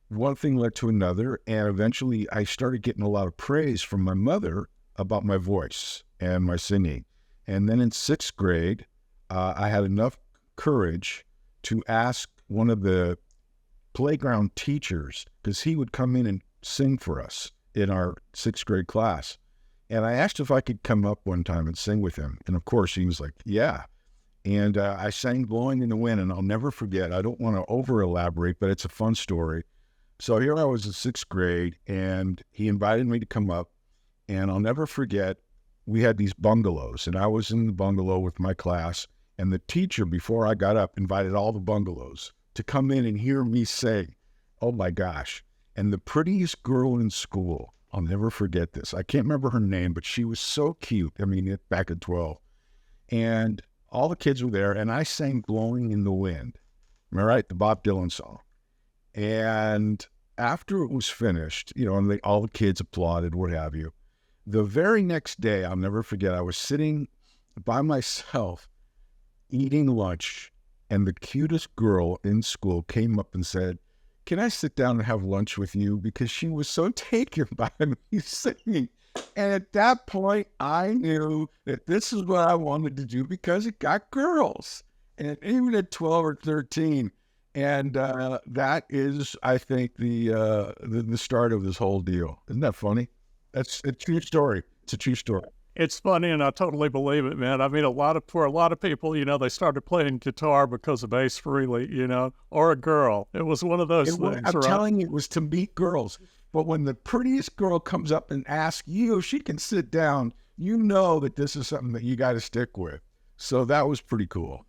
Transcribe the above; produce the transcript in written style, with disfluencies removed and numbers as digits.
one thing led to another, and eventually I started getting a lot of praise from my mother about my voice and my singing. And then in sixth grade, I had enough courage to ask one of the playground teachers, because he would come in and sing for us in our sixth grade class. And I asked if I could come up one time and sing with him. And of course, he was like, yeah. And I sang Blowing in the Wind, and I'll never forget. I don't want to over elaborate, but it's a fun story. So here I was in sixth grade, and he invited me to come up. And I'll never forget, we had these bungalows, and I was in the bungalow with my class. And the teacher, before I got up, invited all the bungalows to come in and hear me sing. Oh my gosh. And the prettiest girl in school, I'll never forget this. I can't remember her name, but she was so cute. I mean, back at 12. And all the kids were there, and I sang Blowing in the Wind. Am I right? The Bob Dylan song. And after it was finished, and all the kids applauded, what have you. The very next day, I'll never forget, I was sitting by myself eating lunch, and the cutest girl in school came up and said, can I sit down and have lunch with you? Because she was so taken by me singing. And at that point, I knew that this is what I wanted to do because it got girls. And even at 12 or 13. And that is, I think, the start of this whole deal. Isn't that funny? That's a true story. It's a true story. It's funny, and I totally believe it, man. I mean, for a lot of people, they started playing guitar because of Ace Frehley, or a girl. It was one of those things, I'm right? telling you, it was to meet girls. But when the prettiest girl comes up and asks you if she can sit down, you know that this is something that you got to stick with. So that was pretty cool.